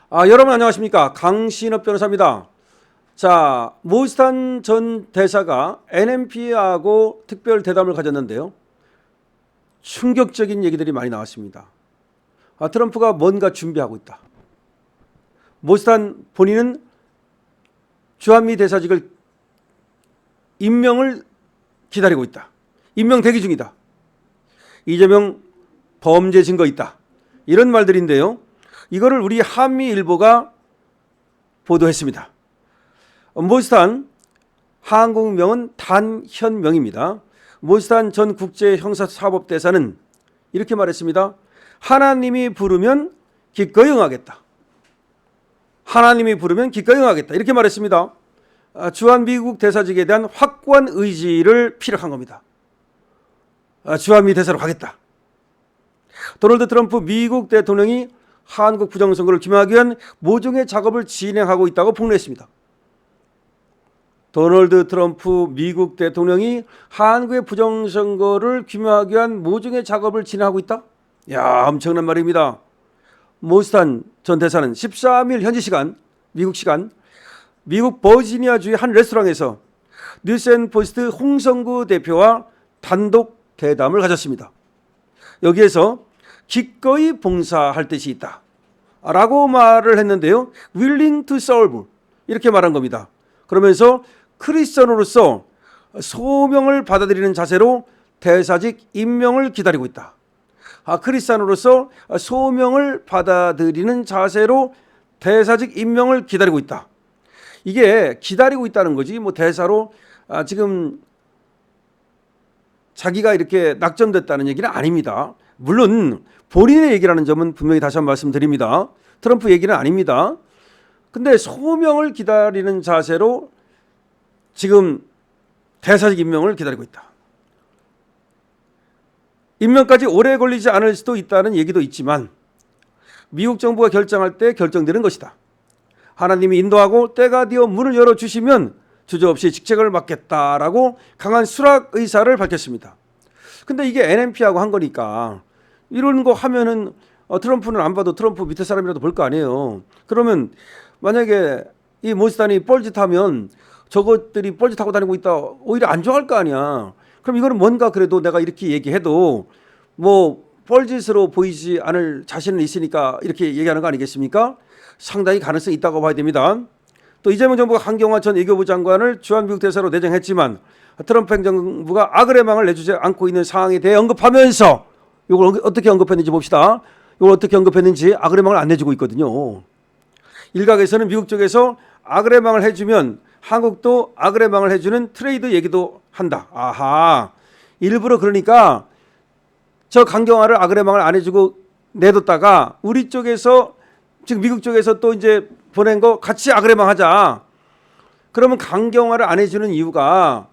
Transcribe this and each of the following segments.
여러분 안녕하십니까? 강신업 변호사입니다. 자, 모스탄 전 대사가 NMP하고 특별 대담을 가졌는데요. 충격적인 얘기들이 많이 나왔습니다. 트럼프가 뭔가 준비하고 있다. 모스탄 본인은 주한미 대사직을 임명을 기다리고 있다. 임명 대기 중이다. 이재명 범죄 증거 있다. 이런 말들인데요. 이거를 우리 한미일보가 보도했습니다. 모스탄 한국명은 단현명입니다. 모스탄 전 국제형사사법대사는 이렇게 말했습니다. 하나님이 부르면 기꺼이 응하겠다. 하나님이 부르면 기꺼이 응하겠다. 이렇게 말했습니다. 주한미국 대사직에 대한 확고한 의지를 피력한 겁니다. 주한미 대사로 가겠다. 도널드 트럼프 미국 대통령이 한국 부정선거를 규명하기 위한 모종의 작업을 진행하고 있다고 폭로했습니다. 도널드 트럼프 미국 대통령이 한국의 부정선거를 규명하기 위한 모종의 작업을 진행하고 있다? 야, 엄청난 말입니다. 모스탄 전 대사는 13일 현지 시간, 미국 시간, 미국 버지니아주의 한 레스토랑에서 뉴스앤포스트 홍성구 대표와 단독 대담을 가졌습니다. 여기에서 기꺼이 봉사할 뜻이 있다 라고 말을 했는데요. willing to serve 이렇게 말한 겁니다. 그러면서 크리스천으로서 소명을 받아들이는 자세로 대사직 임명을 기다리고 있다. 크리스천으로서 소명을 받아들이는 자세로 대사직 임명을 기다리고 있다. 이게 기다리고 있다는 거지 뭐 대사로 지금 자기가 이렇게 낙점됐다는 얘기는 아닙니다. 물론 본인의 얘기라는 점은 분명히 다시 한번 말씀드립니다. 트럼프 얘기는 아닙니다. 근데 소명을 기다리는 자세로 지금 대사직 임명을 기다리고 있다. 임명까지 오래 걸리지 않을 수도 있다는 얘기도 있지만 미국 정부가 결정할 때 결정되는 것이다. 하나님이 인도하고 때가 되어 문을 열어주시면 주저없이 직책을 맡겠다라고 강한 수락 의사를 밝혔습니다. 근데 이게 NMP하고 한 거니까 이런 거 하면은 트럼프는 안 봐도 트럼프 밑에 사람이라도 볼 거 아니에요. 그러면 만약에 이 모스탄이 뻘짓하면 저것들이 뻘짓하고 다니고 있다 오히려 안 좋아할 거 아니야. 그럼 이거는 뭔가 그래도 내가 이렇게 얘기해도 뭐 뻘짓으로 보이지 않을 자신은 있으니까 이렇게 얘기하는 거 아니겠습니까? 상당히 가능성이 있다고 봐야 됩니다. 또 이재명 정부가 한경화 전 외교부 장관을 주한미국 대사로 내정했지만 트럼프 행정부가 아그레망을 내주지 않고 있는 상황에 대해 언급하면서 이걸 어떻게 언급했는지 봅시다. 이걸 어떻게 언급했는지 아그레망을 안 내주고 있거든요. 일각에서는 미국 쪽에서 아그레망을 해주면 한국도 아그레망을 해주는 트레이드 얘기도 한다. 아하, 일부러 그러니까 저 강경화를 아그레망을 안 해주고 내뒀다가 우리 쪽에서 지금 미국 쪽에서 또 이제 보낸 거 같이 아그레망 하자. 그러면 강경화를 안 해주는 이유가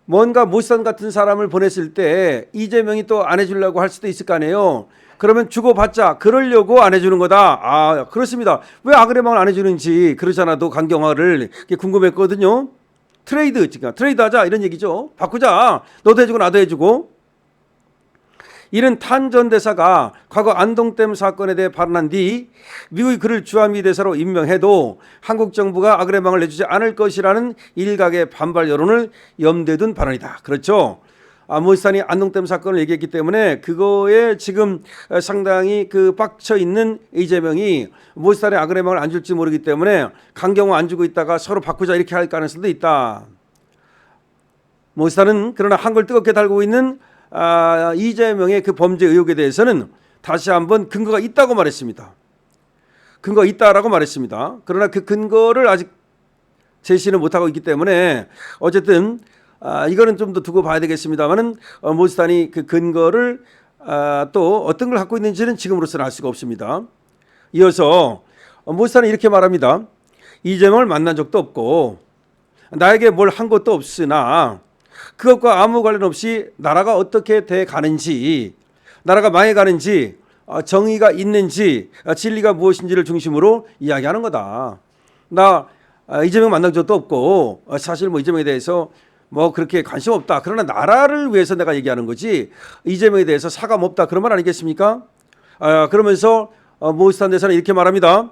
뭔가 모스탄 같은 사람을 보냈을 때 이재명이 또 안 해주려고 할 수도 있을 거 아니에요. 그러면 주고받자 그러려고 안 해주는 거다. 그렇습니다. 왜 아그레망을 안 해주는지 그러잖아도 강경화를 궁금했거든요. 트레이드 하자 이런 얘기죠. 바꾸자. 너도 해주고 나도 해주고. 이는 탄 전 대사가 과거 안동댐 사건에 대해 발언한 뒤 미국이 그를 주한미 대사로 임명해도 한국 정부가 아그레망을 내주지 않을 것이라는 일각의 반발 여론을 염두에 둔 발언이다. 그렇죠. 모스탄이 안동댐 사건을 얘기했기 때문에 그거에 지금 상당히 빡쳐 있는 이재명이 모스탄의 아그레망을 안 줄지 모르기 때문에 강경화 안 주고 있다가 서로 바꾸자 이렇게 할 가능성도 있다. 모스탄은 그러나 한걸 뜨겁게 달고 있는 이재명의 그 범죄 의혹에 대해서는 다시 한번 근거가 있다고 말했습니다. 근거가 있다라고 말했습니다. 그러나 그 근거를 아직 제시는 못하고 있기 때문에 어쨌든 이거는 좀 더 두고 봐야 되겠습니다만은 모스탄이 그 근거를 또 어떤 걸 갖고 있는지는 지금으로서는 알 수가 없습니다. 이어서 모스탄은 이렇게 말합니다. 이재명을 만난 적도 없고 나에게 뭘 한 것도 없으나 그것과 아무 관련 없이 나라가 어떻게 돼 가는지, 나라가 망해가는지, 정의가 있는지, 진리가 무엇인지를 중심으로 이야기하는 거다. 나 이재명 만난 적도 없고 사실 뭐 이재명에 대해서 뭐 그렇게 관심 없다. 그러나 나라를 위해서 내가 얘기하는 거지 이재명에 대해서 사감 없다. 그런 말 아니겠습니까? 그러면서 모스탄 대사는 이렇게 말합니다.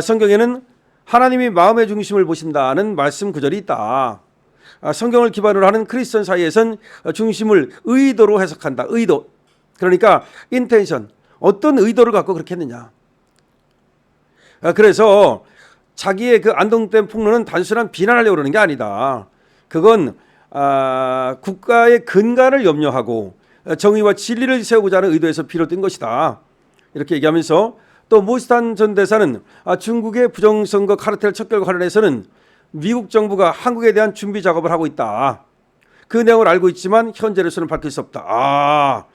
성경에는 하나님이 마음의 중심을 보신다는 말씀 구절이 있다. 성경을 기반으로 하는 크리스천 사이에선 중심을 의도로 해석한다. 의도. 그러니까 인텐션. 어떤 의도를 갖고 그렇게 했느냐. 그래서 자기의 그 안동댐 폭로는 단순한 비난하려고 그러는 게 아니다. 그건 국가의 근간을 염려하고 정의와 진리를 세우고자 하는 의도에서 비롯된 것이다. 이렇게 얘기하면서 또 모스탄 전 대사는 중국의 부정선거 카르텔 척결과 관련해서는 미국 정부가 한국에 대한 준비 작업을 하고 있다. 그 내용을 알고 있지만 현재로서는 밝힐 수 없다.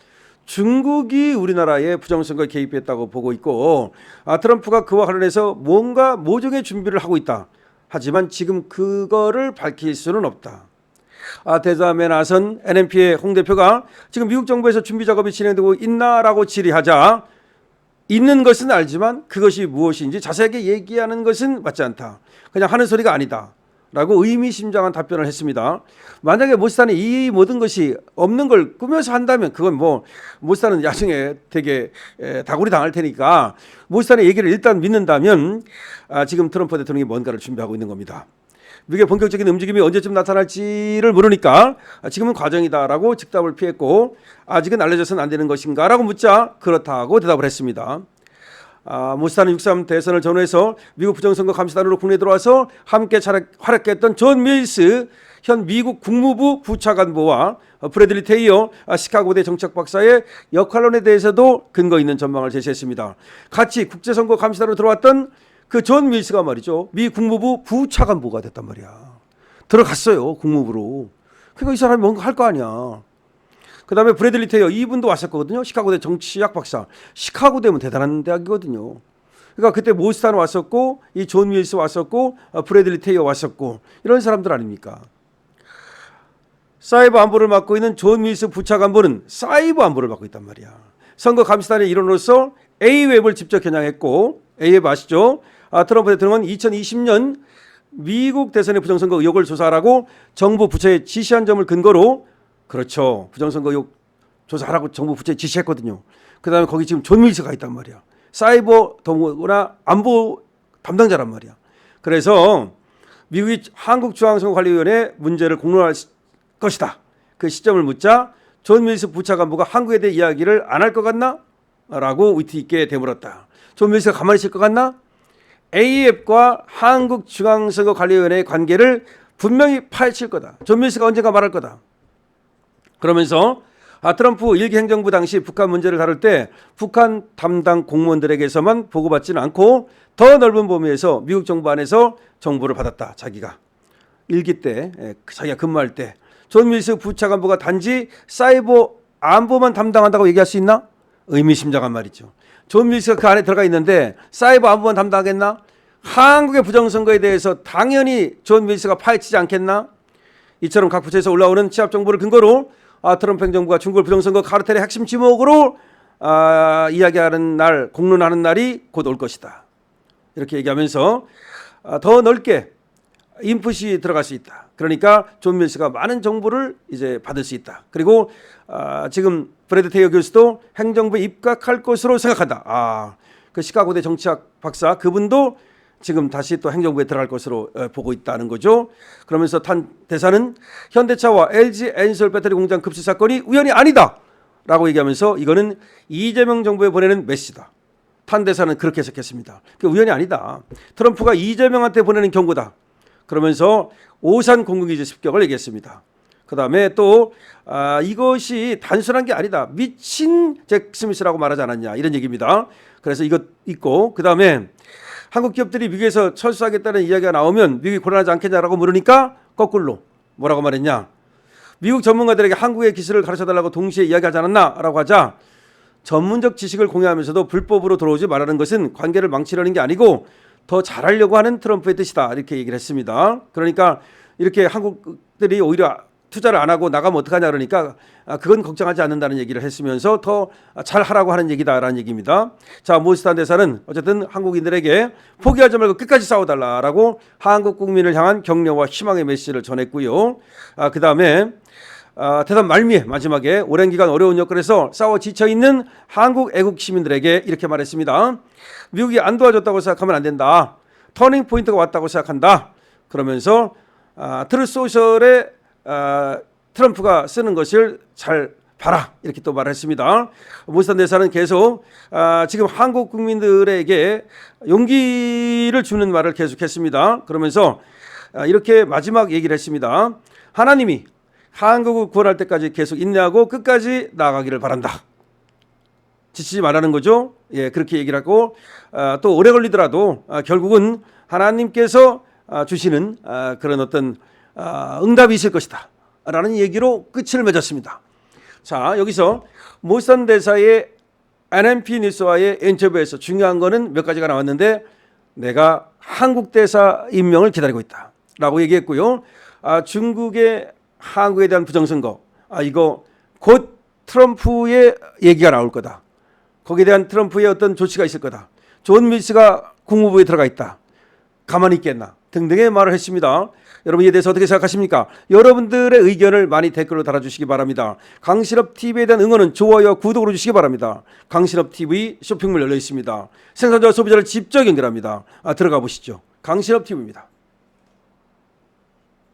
중국이 우리나라의 부정선거에 개입했다고 보고 있고 트럼프가 그와 관련해서 뭔가 모종의 준비를 하고 있다. 하지만 지금 그거를 밝힐 수는 없다. 대담에 나선 NMP의 홍 대표가 지금 미국 정부에서 준비 작업이 진행되고 있나라고 질의하자 있는 것은 알지만 그것이 무엇인지 자세하게 얘기하는 것은 맞지 않다. 그냥 하는 소리가 아니다. 라고 의미심장한 답변을 했습니다. 만약에 모스탄이 이 모든 것이 없는 걸 꾸며서 한다면 그건 뭐 모스탄은 나중에 되게 다구리 당할 테니까 모스탄의 얘기를 일단 믿는다면 지금 트럼프 대통령이 뭔가를 준비하고 있는 겁니다. 미국의 본격적인 움직임이 언제쯤 나타날지를 모르니까 지금은 과정이다라고 즉답을 피했고 아직은 알려져서는 안 되는 것인가라고 묻자 그렇다고 대답을 했습니다. 모스탄은 6.3 대선을 전후해서 미국 부정선거 감시단으로 국내에 들어와서 함께 활약했던 존 밀스 현 미국 국무부 부차관보와 브래들리 테이어 시카고대 정책 박사의 역할론에 대해서도 근거 있는 전망을 제시했습니다. 같이 국제선거 감시단으로 들어왔던 그 존 밀스가 말이죠. 미 국무부 부차관보가 됐단 말이야. 들어갔어요. 국무부로. 그러니까 이 사람이 뭔가 할 거 아니야. 그 다음에 브래들리 테이어 이분도 왔었거든요. 시카고대 정치학 박사. 시카고대면 대단한 대학이거든요. 그러니까 그때 모스탄 왔었고 이 존 밀스 왔었고 브래들리 테이어 왔었고 이런 사람들 아닙니까? 사이버 안보를 맡고 있는 존 밀스 부차관보는 사이버 안보를 맡고 있단 말이야. 선거 감시단의 일원으로서 A웹을 직접 겨냥했고 A웹 아시죠? 트럼프 대통령은 2020년 미국 대선의 부정선거 의혹을 조사하라고 정부 부처에 지시한 점을 근거로 그렇죠. 부정선거 의혹 조사하라고 정부 부처에 지시했거든요. 그 다음에 거기 지금 존 밀스가 있단 말이야. 사이버 동호나 안보 담당자란 말이야. 그래서 미국이 한국중앙선거관리위원회 문제를 공론할 것이다. 그 시점을 묻자 존 밀스 부차관보가 한국에 대해 이야기를 안 할 것 같나? 라고 위트 있게 되물었다. 존 밀스가 가만히 있을 것 같나? AF과 한국중앙선거관리위원회의 관계를 분명히 파헤칠 거다. 존 밀스가 언젠가 말할 거다. 그러면서 트럼프 일기 행정부 당시 북한 문제를 다룰 때 북한 담당 공무원들에게서만 보고받지는 않고 더 넓은 범위에서 미국 정부 안에서 정보를 받았다. 자기가 일기 때 자기가 근무할 때 존 밀스 부차관보가 단지 사이버 안보만 담당한다고 얘기할 수 있나? 의미심장한 말이죠. 존 밀스가 그 안에 들어가 있는데 사이버 안보만 담당하겠나? 한국의 부정선거에 대해서 당연히 존 밀스가 파헤치지 않겠나? 이처럼 각 부처에서 올라오는 취합 정보를 근거로 트럼프 행정부가 중국 부정선거 카르텔의 핵심 지목으로 이야기하는 날, 공론하는 날이 곧 올 것이다. 이렇게 얘기하면서 더 넓게 인풋이 들어갈 수 있다. 그러니까 존 밀스가 많은 정보를 이제 받을 수 있다. 그리고 지금 브래드 테이어 교수도 행정부에 입각할 것으로 생각한다. 그 시카고대 정치학 박사 그분도 지금 다시 또 행정부에 들어갈 것으로 보고 있다는 거죠. 그러면서 탄 대사는 현대차와 LG 엔솔 배터리 공장 급수 사건이 우연이 아니다라고 얘기하면서 이거는 이재명 정부에 보내는 메시지다. 탄 대사는 그렇게 해석했습니다. 우연이 아니다. 트럼프가 이재명한테 보내는 경고다. 그러면서 오산 공군기지 습격을 얘기했습니다. 그 다음에 또 이것이 단순한 게 아니다. 미친 잭 스미스라고 말하지 않았냐 이런 얘기입니다. 그래서 이것 있고 그 다음에 한국 기업들이 미국에서 철수하겠다는 이야기가 나오면 미국이 곤란하지 않겠냐라고 물으니까 거꾸로 뭐라고 말했냐. 미국 전문가들에게 한국의 기술을 가르쳐달라고 동시에 이야기하지 않았나 라고 하자 전문적 지식을 공유하면서도 불법으로 들어오지 말라는 것은 관계를 망치려는 게 아니고 더 잘하려고 하는 트럼프의 뜻이다 이렇게 얘기를 했습니다. 그러니까 이렇게 한국들이 오히려 투자를 안 하고 나가면 어떡하냐 그러니까 그건 걱정하지 않는다는 얘기를 했으면서 더 잘하라고 하는 얘기다라는 얘기입니다. 자, 모스탄 대사는 어쨌든 한국인들에게 포기하지 말고 끝까지 싸워달라라고 한국 국민을 향한 격려와 희망의 메시지를 전했고요. 그 다음에 대답 말미에 마지막에 오랜 기간 어려운 여건에서 싸워 지쳐있는 한국 애국 시민들에게 이렇게 말했습니다. 미국이 안 도와줬다고 생각하면 안 된다. 터닝 포인트가 왔다고 생각한다. 그러면서 트루스 소셜에 트럼프가 쓰는 것을 잘 봐라 이렇게 또 말했습니다. 모스탄 대사는 계속 지금 한국 국민들에게 용기를 주는 말을 계속했습니다. 그러면서 이렇게 마지막 얘기를 했습니다. 하나님이 한국을 구원할 때까지 계속 인내하고 끝까지 나아가기를 바란다. 지치지 말라는 거죠. 예, 그렇게 얘기를 하고 또 오래 걸리더라도 결국은 하나님께서 주시는 그런 어떤 응답이 있을 것이다 라는 얘기로 끝을 맺었습니다. 자, 여기서 모스탄 대사의 NNP 뉴스와의 인터뷰에서 중요한 거는 몇 가지가 나왔는데 내가 한국 대사 임명을 기다리고 있다 라고 얘기했고요. 중국의 한국에 대한 부정선거 이거 곧 트럼프의 얘기가 나올 거다. 거기에 대한 트럼프의 어떤 조치가 있을 거다. 존 밀스가 국무부에 들어가 있다. 가만히 있겠나 등등의 말을 했습니다. 여러분 이에 대해서 어떻게 생각하십니까? 여러분들의 의견을 많이 댓글로 달아주시기 바랍니다. 강신업TV에 대한 응원은 좋아요와 구독으로 주시기 바랍니다. 강신업TV 쇼핑몰 열려 있습니다. 생산자와 소비자를 직접 연결합니다. 들어가 보시죠. 강신업TV입니다.